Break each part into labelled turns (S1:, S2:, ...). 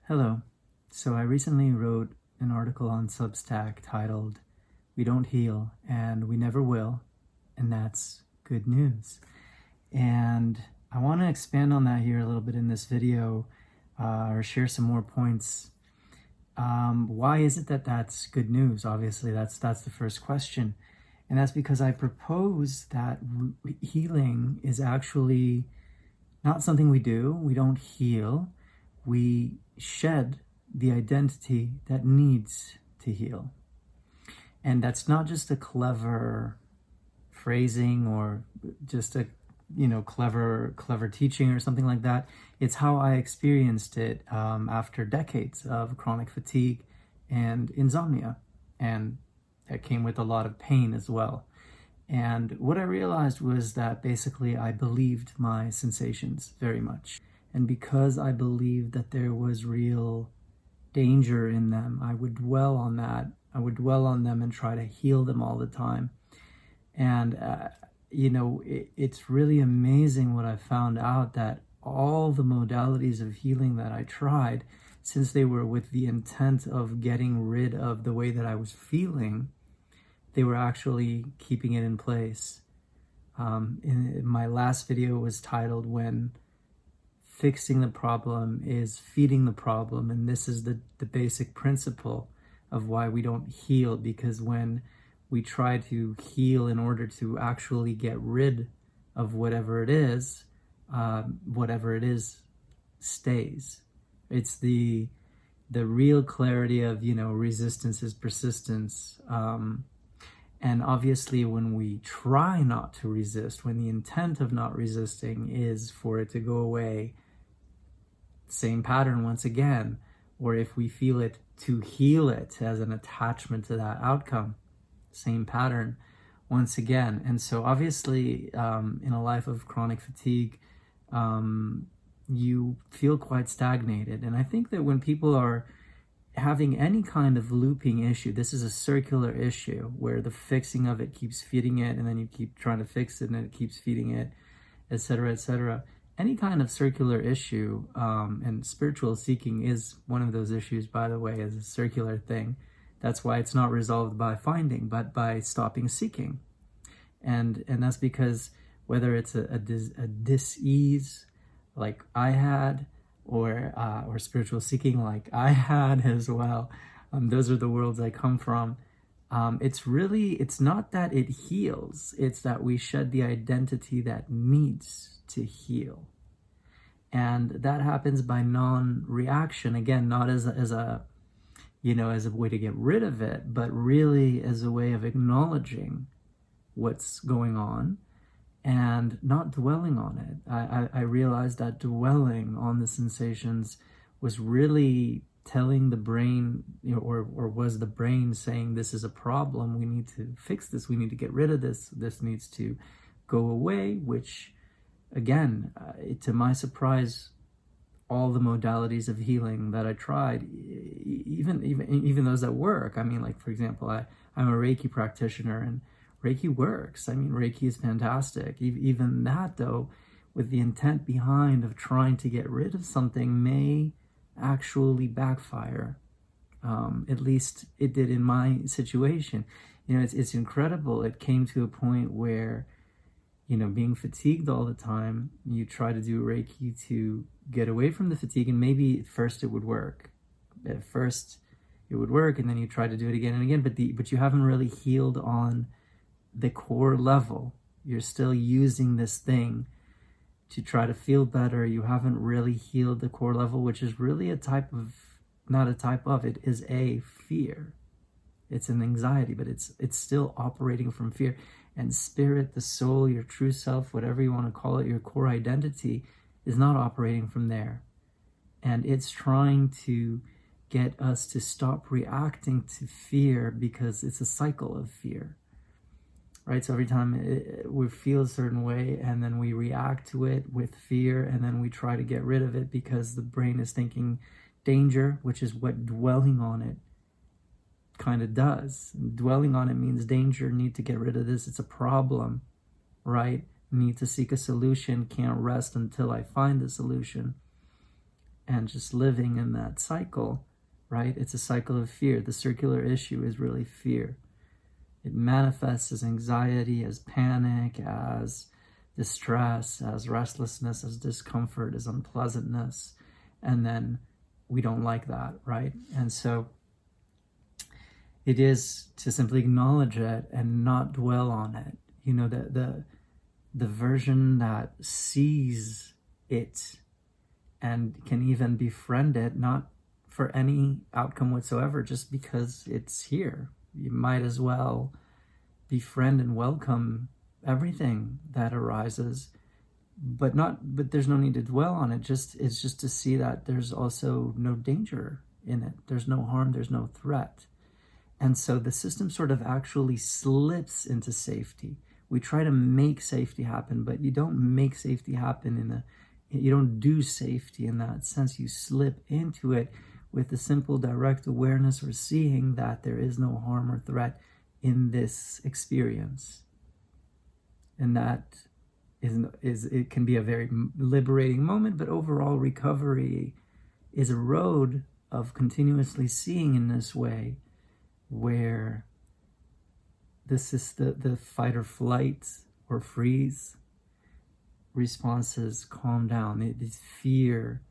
S1: Hello. So I recently wrote an article on Substack titled, "We Don't Heal and We Never Will," and that's good news. And I want to expand on that here a little bit in this video, or share some more points. Why is it that that's good news? Obviously, that's the first question. And that's because I propose that healing is actually not something we do. We don't heal. We shed the identity that needs to heal. And that's not just a clever phrasing or just a clever teaching or something like that. It's how I experienced it after decades of chronic fatigue and insomnia, and that came with a lot of pain as well. And what I realized was that basically I believed my sensations very much. And because I believed that there was real danger in them, I would dwell on that. I would dwell on them and try to heal them all the time. And, it's really amazing what I found out, that all the modalities of healing that I tried, since they were with the intent of getting rid of the way that I was feeling, they were actually keeping it in place. In my last video was titled "When Fixing the Problem is Feeding the Problem," and this is the basic principle of why we don't heal, because when we try to heal in order to actually get rid of whatever it is stays. It's the real clarity of, resistance is persistence. And obviously when we try not to resist, when the intent of not resisting is for it to go away, same pattern once again, or if we feel it to heal it as an attachment to that outcome, same pattern once again. And so obviously in a life of chronic fatigue, you feel quite stagnated. And I think that when people are having any kind of looping issue, this is a circular issue where the fixing of it keeps feeding it, and then you keep trying to fix it and it keeps feeding it, etc., etc. Any kind of circular issue, and spiritual seeking is one of those issues, by the way, is a circular thing. That's why it's not resolved by finding, but by stopping seeking. And that's because whether it's a dis-ease like I had, or spiritual seeking like I had as well, those are the worlds I come from. It's not that it heals, it's that we shed the identity that needs to heal. And that happens by non-reaction, again, not as a way to get rid of it, but really as a way of acknowledging what's going on and not dwelling on it. I realized that dwelling on the sensations was really telling the brain, or was the brain saying, this is a problem, we need to fix this, we need to get rid of this, this needs to go away, which, again, to my surprise, all the modalities of healing that I tried, even those that work. I mean, like, for example, I'm a Reiki practitioner, and Reiki works. I mean, Reiki is fantastic. Even that, though, with the intent behind of trying to get rid of something, may actually backfire. At least it did in my situation. It's incredible. It came to a point where, being fatigued all the time, you try to do Reiki to get away from the fatigue, and maybe at first it would work. At first it would work, and then you try to do it again and again, but you haven't really healed on the core level. You're still using this thing to try to feel better. You haven't really healed the core level, which is really it is a fear. It's an anxiety, but it's still operating from fear. And spirit, the soul, your true self, whatever you want to call it, your core identity, is not operating from there. And it's trying to get us to stop reacting to fear, because it's a cycle of fear. Right? So every time we feel a certain way, and then we react to it with fear, and then we try to get rid of it because the brain is thinking danger, which is what dwelling on it kind of does. Dwelling on it means danger, need to get rid of this, it's a problem, right? Need to seek a solution, can't rest until I find the solution. and just living in that cycle, right? It's a cycle of fear. The circular issue is really fear. It manifests as anxiety, as panic, as distress, as restlessness, as discomfort, as unpleasantness. And then we don't like that, right? And so it is to simply acknowledge it and not dwell on it. You know, the version that sees it and can even befriend it, not for any outcome whatsoever, just because it's here. You might as well befriend and welcome everything that arises, but there's no need to dwell on it. It's just to see that there's also no danger in it. There's no harm, there's no threat. And so the system sort of actually slips into safety. We try to make safety happen, but you don't make safety happen you don't do safety in that sense. You slip into it with the simple direct awareness or seeing that there is no harm or threat in this experience. And that it can be a very liberating moment, but overall recovery is a road of continuously seeing in this way, where this is the fight or flight or freeze responses calm down. It's fear.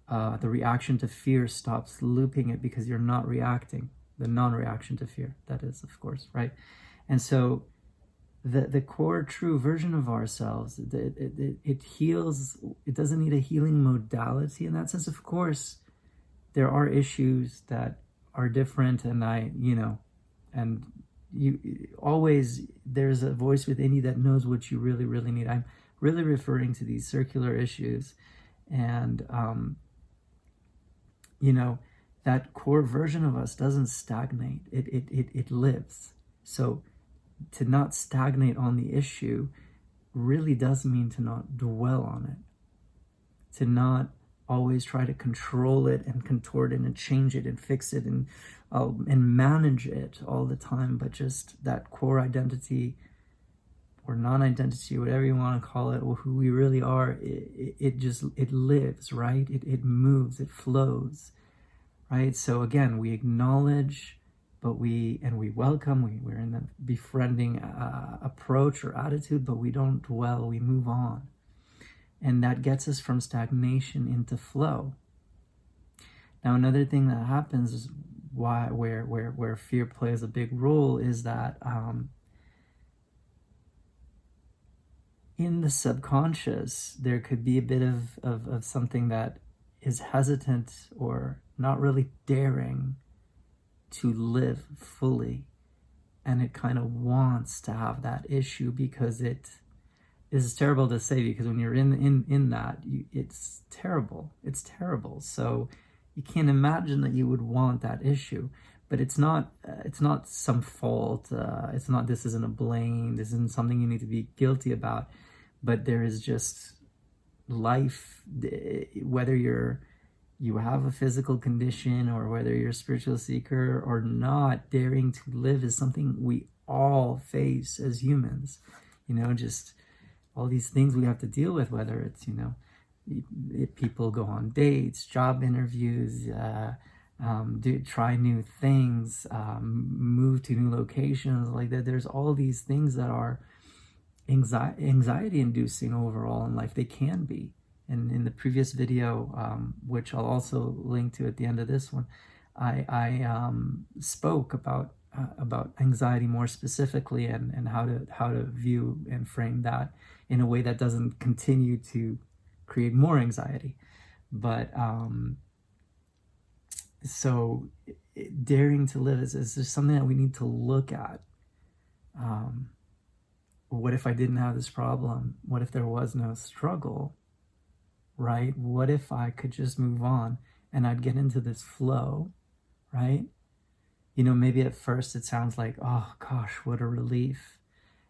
S1: The reaction to fear stops looping it because you're not reacting. The non-reaction to fear, that is, of course, right? And so the core true version of ourselves, it heals. It doesn't need a healing modality in that sense. Of course, there are issues that are different, and you always, there's a voice within you that knows what you really, really need. I'm really referring to these circular issues, and that core version of us doesn't stagnate. It lives. So to not stagnate on the issue really does mean to not dwell on it, to not always try to control it and contort it and change it and fix it and manage it all the time, but just that core identity or non-identity, whatever you want to call it, or who we really are, it lives, right? It moves, it flows, right? So again, we acknowledge, but we welcome, we're in the befriending approach or attitude, but we don't dwell, we move on. And that gets us from stagnation into flow. Now, another thing that happens is where fear plays a big role is that in the subconscious, there could be a bit of something that is hesitant or not really daring to live fully. And it kind of wants to have that issue because it is terrible to say, because when you're in that, it's terrible. It's terrible. So you can't imagine that you would want that issue. But it's not some fault. It's not, this isn't a blame. This isn't something you need to be guilty about. But there is just life, whether you have a physical condition or whether you're a spiritual seeker or not, daring to live is something we all face as humans. Just all these things we have to deal with, whether it's, people go on dates, job interviews, try new things, move to new locations, like that. There's all these things that are anxiety inducing overall in life. They can be. And in the previous video, which I'll also link to at the end of this one, I spoke about anxiety more specifically and how to view and frame that in a way that doesn't continue to create more anxiety. But so daring to live is just something that we need to look at. What if I didn't have this problem? What if there was no struggle? Right? What if I could just move on and I'd get into this flow, right? Maybe at first it sounds like, oh gosh, what a relief.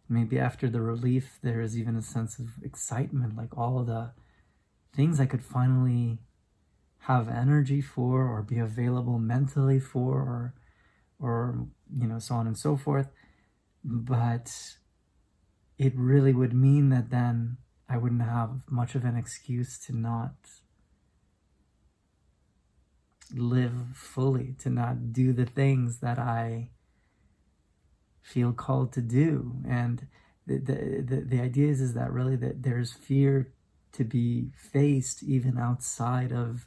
S1: Maybe after the relief, there is even a sense of excitement, like all the things I could finally have energy for or be available mentally for or so on and so forth. But it really would mean that then I wouldn't have much of an excuse to not live fully, to not do the things that I feel called to do. And the idea is that really that there's fear to be faced even outside of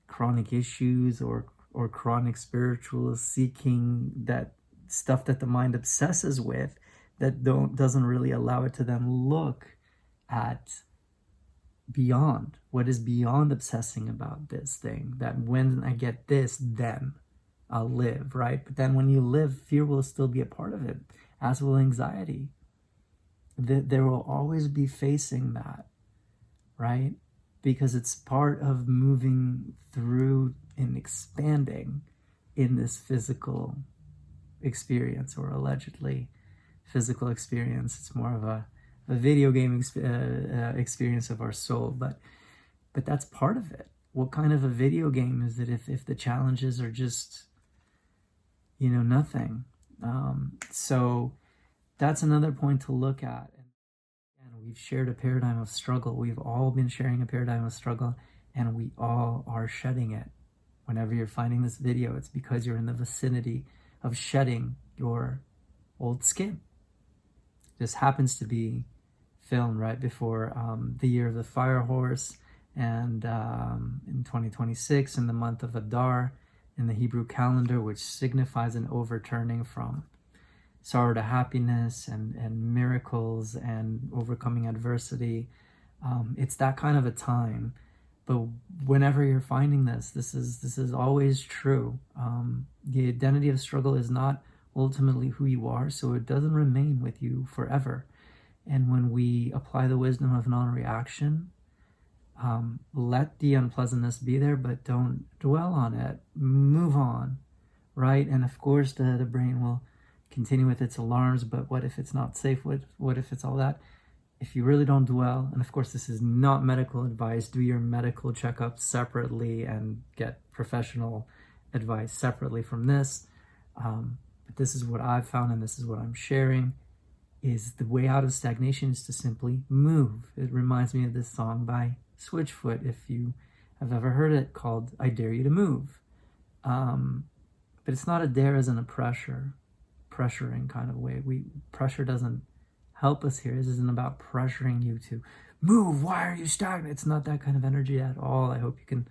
S1: chronic issues or chronic spiritual seeking, that stuff that the mind obsesses with, that doesn't really allow it to then look at beyond what is beyond obsessing about this thing, that when I get this, then I'll live, right? But then when you live, fear will still be a part of it, as will anxiety. There will always be facing that, right? Because it's part of moving through and expanding in this physical experience, or allegedly physical experience. It's more of a video game experience of our soul, but that's part of it. What kind of a video game is it if the challenges are just, nothing? So that's another point to look at. And we've shared a paradigm of struggle. We've all been sharing a paradigm of struggle, and we all are shedding it. Whenever you're finding this video, it's because you're in the vicinity of shedding your old skin. This happens to be filmed right before the year of the fire horse, and in 2026, in the month of Adar in the Hebrew calendar, which signifies an overturning from sorrow to happiness and miracles and overcoming adversity. It's that kind of a time. But whenever you're finding this is always true. The identity of struggle is not ultimately who you are, so it doesn't remain with you forever. And when we apply the wisdom of non-reaction, let the unpleasantness be there, but don't dwell on it. Move on, right? And of course, the brain will continue with its alarms, but what if it's not safe? What if it's all that? If you really don't dwell, and of course this is not medical advice, do your medical checkup separately and get professional advice separately from this. But this is what I've found, and this is what I'm sharing, is the way out of stagnation is to simply move. It reminds me of this song by Switchfoot, if you have ever heard it, called I Dare You to Move. But it's not a dare as in a pressuring kind of way. Pressure doesn't help us here. This isn't about pressuring you to move. Why are you stagnant? It's not that kind of energy at all. I hope you can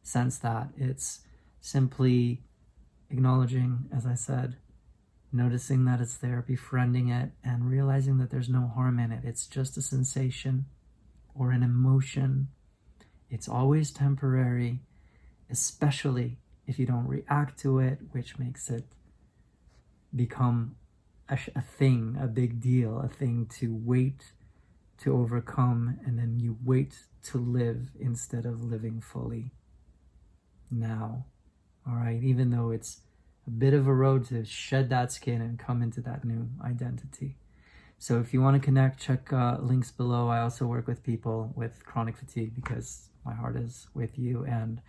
S1: sense that. It's simply acknowledging, as I said, noticing that it's there, befriending it, and realizing that there's no harm in it. It's just a sensation or an emotion. It's always temporary, especially if you don't react to it, which makes it become a thing, a big deal, a thing to wait to overcome, and then you wait to live instead of living fully now. All right, even though it's a bit of a road to shed that skin and come into that new identity. So if you want to connect, check links below. I also work with people with chronic fatigue, because my heart is with you, and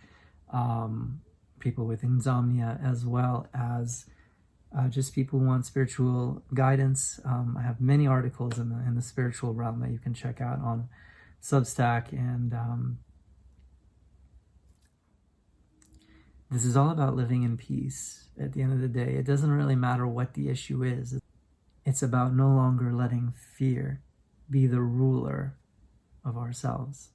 S1: people with insomnia, as well as just people who want spiritual guidance. I have many articles in the spiritual realm that you can check out on Substack, and this is all about living in peace. At the end of the day, it doesn't really matter what the issue is. It's about no longer letting fear be the ruler of ourselves.